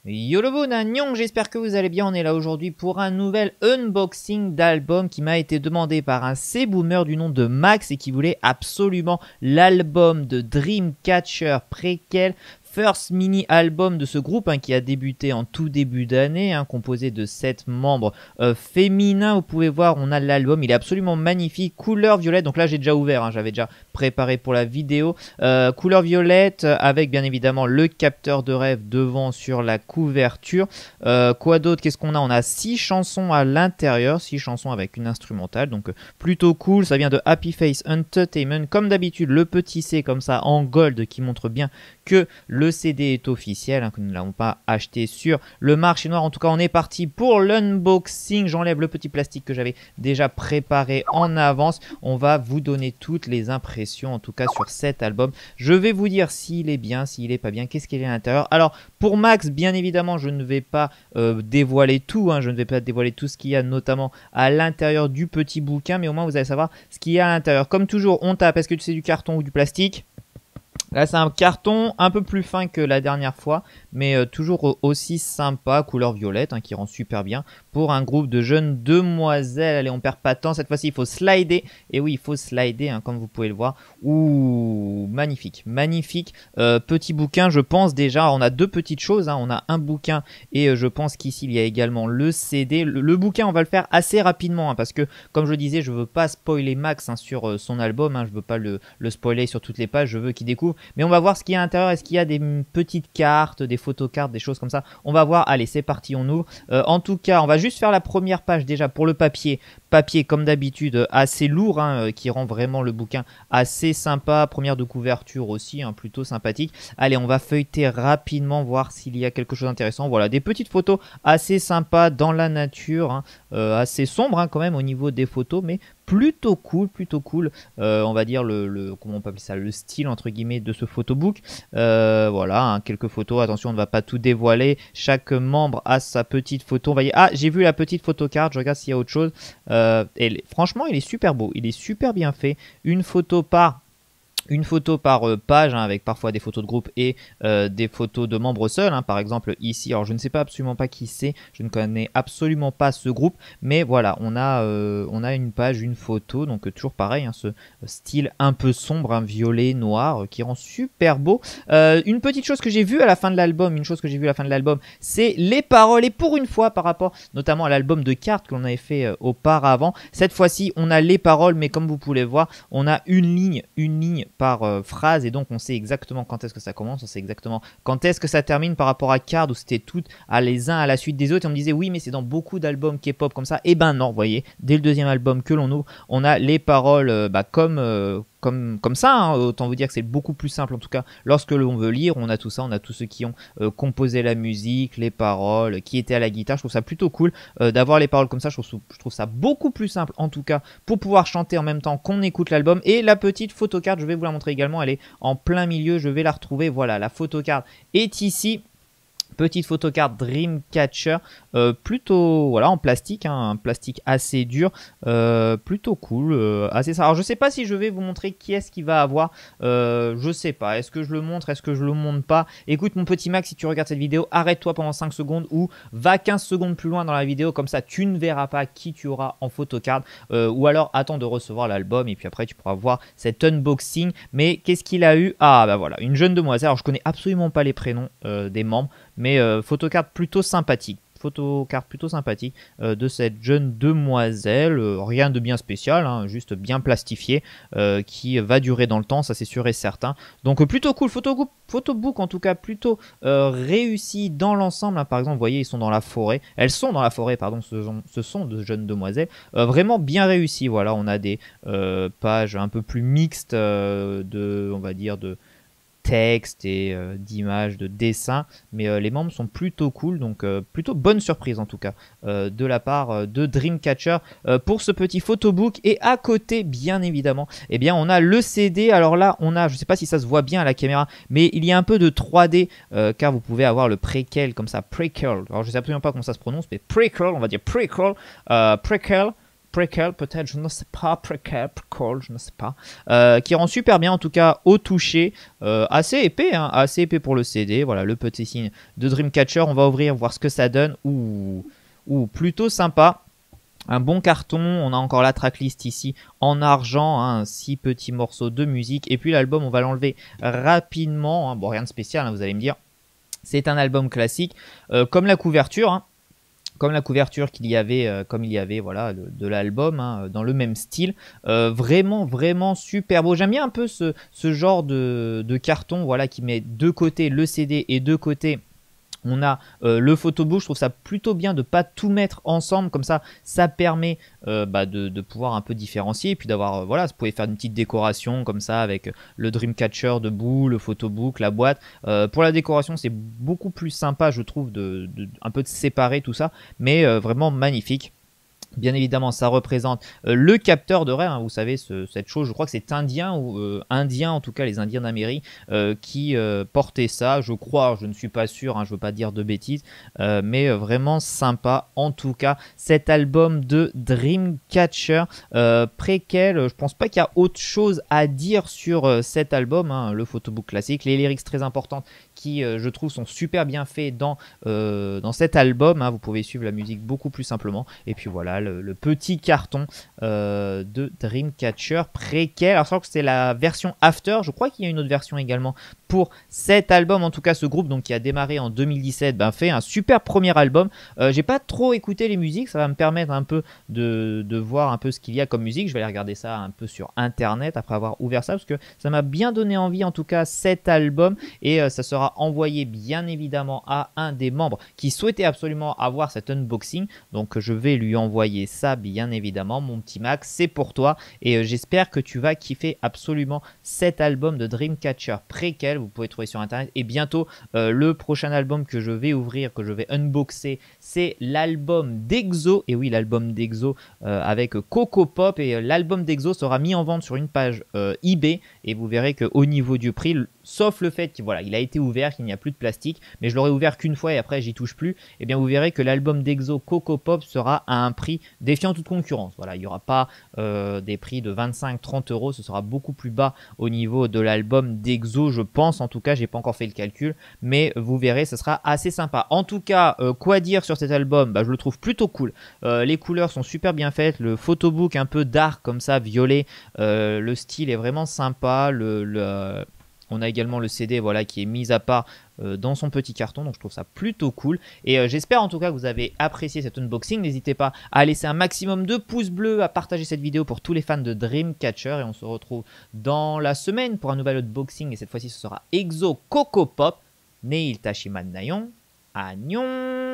Yolobo Nanyong, j'espère que vous allez bien. On est là aujourd'hui pour un nouvel unboxing d'album qui m'a été demandé par un C-boomer du nom de Max et qui voulait absolument l'album de Dreamcatcher Prequel. First mini album de ce groupe qui a débuté en tout début d'année, composé de 7 membres féminins. Vous pouvez voir, on a l'album, il est absolument magnifique, couleur violette. Donc là j'ai déjà ouvert, j'avais déjà préparé pour la vidéo. Couleur violette avec bien évidemment le capteur de rêve devant sur la couverture. Quoi d'autre, qu'est-ce qu'on a? On a 6 chansons à l'intérieur, 6 chansons avec une instrumentale, donc plutôt cool. Ça vient de Happy Face Entertainment, comme d'habitude le petit C comme ça en gold qui montre bien que le CD est officiel, que nous ne l'avons pas acheté sur le marché noir. En tout cas, on est parti pour l'unboxing. J'enlève le petit plastique que j'avais déjà préparé en avance. On va vous donner toutes les impressions, en tout cas sur cet album. Je vais vous dire s'il est bien, s'il est pas bien, qu'est-ce qu'il y a à l'intérieur. Alors, pour Max, bien évidemment, je ne vais pas dévoiler tout. Je ne vais pas dévoiler tout ce qu'il y a, notamment à l'intérieur du petit bouquin. Mais au moins, vous allez savoir ce qu'il y a à l'intérieur. Comme toujours, on tape. Est-ce que c'est du carton ou du plastique? Là, c'est un carton un peu plus fin que la dernière fois, mais toujours aussi sympa, couleur violette, qui rend super bien pour un groupe de jeunes demoiselles. Allez, on perd pas de temps. Cette fois-ci, il faut slider. Et oui, il faut slider, comme vous pouvez le voir. Ouh, magnifique, magnifique. Petit bouquin, je pense déjà. On a deux petites choses. On a un bouquin et je pense qu'ici, il y a également le CD. Le bouquin, on va le faire assez rapidement parce que, comme je le disais, je veux pas spoiler Max sur son album. Je veux pas le spoiler sur toutes les pages. Je veux qu'il découvre. Mais on va voir ce qu'il y a à l'intérieur. Est-ce qu'il y a des petites cartes, des photocartes, des choses comme ça? On va voir. Allez, c'est parti, on ouvre. En tout cas, on va juste faire la première page déjà pour le papier. Papier comme d'habitude assez lourd, qui rend vraiment le bouquin assez sympa. Première de couverture aussi, plutôt sympathique. Allez, on va feuilleter rapidement, voir s'il y a quelque chose d'intéressant. Voilà, des petites photos assez sympas dans la nature, assez sombre quand même au niveau des photos, mais plutôt cool, on va dire comment on peut appeler ça, le style entre guillemets de ce photobook. Voilà, quelques photos, attention on ne va pas tout dévoiler, chaque membre a sa petite photo. On va dire, j'ai vu la petite photocarte, je regarde s'il y a autre chose. Franchement il est super beau, il est super bien fait, une photo par page, avec parfois des photos de groupe et des photos de membres seuls, par exemple ici. Alors je ne sais pas absolument pas qui c'est, je ne connais absolument pas ce groupe, mais voilà, on a une page, une photo, donc toujours pareil, ce style un peu sombre, violet, noir, qui rend super beau. Une petite chose que j'ai vue à la fin de l'album, c'est les paroles, et pour une fois par rapport notamment à l'album de cartes que l'on avait fait auparavant, cette fois-ci on a les paroles, mais comme vous pouvez le voir, on a une ligne par phrase, et donc on sait exactement quand est-ce que ça commence, on sait exactement quand est-ce que ça termine, par rapport à Card où c'était tout les uns à la suite des autres, et on me disait oui mais c'est dans beaucoup d'albums K-pop comme ça. Et ben non, vous voyez, dès le deuxième album que l'on ouvre, on a les paroles comme ça, autant vous dire que c'est beaucoup plus simple, en tout cas lorsque l'on veut lire. On a tout ça, on a tous ceux qui ont composé la musique, les paroles, qui étaient à la guitare. Je trouve ça plutôt cool d'avoir les paroles comme ça. Je trouve ça beaucoup plus simple, en tout cas pour pouvoir chanter en même temps qu'on écoute l'album. Et la petite photocarte, je vais vous la montrer également, elle est en plein milieu, je vais la retrouver. Voilà, la photocarte est ici. Petite photocarte Dreamcatcher, plutôt voilà en plastique, un plastique assez dur, plutôt cool, assez ça. Alors je sais pas si je vais vous montrer qui est-ce qui va avoir, je sais pas, est-ce que je le montre, est-ce que je le montre pas? Écoute mon petit Max, si tu regardes cette vidéo, arrête-toi pendant 5 secondes ou va 15 secondes plus loin dans la vidéo, comme ça tu ne verras pas qui tu auras en photocarte, ou alors attends de recevoir l'album et puis après tu pourras voir cet unboxing. Mais qu'est-ce qu'il a eu? Ah bah voilà, une jeune demoiselle. Alors je connais absolument pas les prénoms des membres, mais photocarte plutôt sympathique. De cette jeune demoiselle, rien de bien spécial, juste bien plastifié, qui va durer dans le temps, ça c'est sûr et certain. Donc plutôt cool, photobook en tout cas plutôt réussi dans l'ensemble. Par exemple, vous voyez, ils sont dans la forêt, elles sont dans la forêt, pardon, ce sont de jeunes demoiselles, vraiment bien réussi. Voilà, on a des pages un peu plus mixtes on va dire de texte et d'images, de dessins, mais les membres sont plutôt cool, donc plutôt bonne surprise en tout cas de la part de Dreamcatcher pour ce petit photobook. Et à côté, bien évidemment, eh bien on a le CD. Alors là on a, je sais pas si ça se voit bien à la caméra, mais il y a un peu de 3D car vous pouvez avoir le prequel comme ça, prequel. Alors je sais absolument pas comment ça se prononce, mais prequel, on va dire prequel, Prequel, peut-être, je ne sais pas, Prequel, je ne sais pas, qui rend super bien en tout cas au toucher, assez épais, hein, assez épais pour le CD. Voilà le petit signe de Dreamcatcher. On va ouvrir, voir ce que ça donne. Ouh, plutôt sympa. Un bon carton, on a encore la tracklist ici en argent, hein, 6 petits morceaux de musique. Et puis l'album, on va l'enlever rapidement, hein. Bon, rien de spécial, hein, vous allez me dire. C'est un album classique, comme la couverture, hein. Comme la couverture qu'il y avait, comme il y avait voilà, de l'album, hein, dans le même style. Vraiment super beau. J'aime bien un peu ce genre de carton, voilà, qui met de côté le CD et de côté on a le photobook. Je trouve ça plutôt bien de pas tout mettre ensemble, comme ça permet de pouvoir un peu différencier, et puis d'avoir voilà, vous pouvez faire une petite décoration comme ça avec le Dreamcatcher debout, le photobook, la boîte. Pour la décoration, c'est beaucoup plus sympa, je trouve, un peu de séparer tout ça, mais vraiment magnifique. Bien évidemment, ça représente le capteur de rêve, hein, vous savez, cette chose, je crois que c'est indien, ou indien, en tout cas les Indiens d'Amérique, qui portaient ça, je crois, je ne suis pas sûr, hein, je veux pas dire de bêtises, mais vraiment sympa, en tout cas, cet album de Dreamcatcher, Prequel. Je pense pas qu'il y a autre chose à dire sur cet album, hein, le photobook classique, les lyrics très importantes qui, je trouve, sont super bien faits dans cet album, hein. Vous pouvez suivre la musique beaucoup plus simplement, et puis voilà, le petit carton de Dreamcatcher Prequel. Alors je crois que c'est la version After, je crois qu'il y a une autre version également pour cet album. En tout cas, ce groupe donc qui a démarré en 2017 fait un super premier album. J'ai pas trop écouté les musiques, ça va me permettre un peu de voir un peu ce qu'il y a comme musique. Je vais aller regarder ça un peu sur internet après avoir ouvert ça, parce que ça m'a bien donné envie, en tout cas, cet album. Et ça sera envoyé bien évidemment à un des membres qui souhaitait absolument avoir cet unboxing. Donc je vais lui envoyer ça, bien évidemment. Mon petit Max, c'est pour toi, et j'espère que tu vas kiffer absolument cet album de Dreamcatcher Prequel. Vous pouvez trouver sur internet, et bientôt le prochain album que je vais ouvrir, que je vais unboxer, c'est l'album d'Exo. Et oui, l'album d'Exo avec Coco Pop, et l'album d'Exo sera mis en vente sur une page eBay, et vous verrez qu'au niveau du prix, sauf le fait qu'il voilà, il a été ouvert, qu'il n'y a plus de plastique, mais je l'aurai ouvert qu'une fois et après j'y touche plus, et bien vous verrez que l'album d'Exo Coco Pop sera à un prix défiant toute concurrence. Voilà, il n'y aura pas des prix de 25-30 euros, ce sera beaucoup plus bas au niveau de l'album d'Exo, je pense. En tout cas, j'ai pas encore fait le calcul, mais vous verrez, ce sera assez sympa. En tout cas, quoi dire sur cet album? Je le trouve plutôt cool. Les couleurs sont super bien faites, le photobook un peu dark comme ça, violet, le style est vraiment sympa, on a également le CD, voilà, qui est mis à part dans son petit carton, donc je trouve ça plutôt cool. Et j'espère en tout cas que vous avez apprécié cet unboxing. N'hésitez pas à laisser un maximum de pouces bleus, à partager cette vidéo pour tous les fans de Dreamcatcher, et on se retrouve dans la semaine pour un nouvel unboxing, et cette fois-ci ce sera Exo Coco Pop. Neil Tashiman Nayon, Agnon.